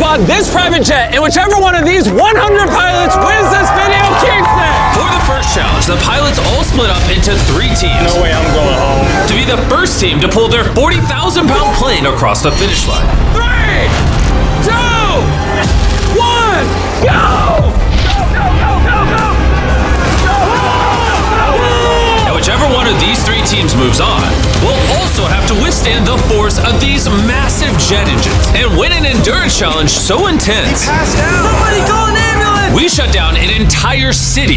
on this private jet, and whichever one of these 100 pilots wins this video keeps it! For the first challenge, the pilots all split up into 3 teams. No way I'm going home. To be the first team to pull their 40,000-pound plane across the finish line. 3, 2, 1, go! And whichever one of these 3 teams moves on will also have to withstand the force of these massive jet engines and win an endurance challenge so intense. Passed out. Somebody call an ambulance! We shut down an entire city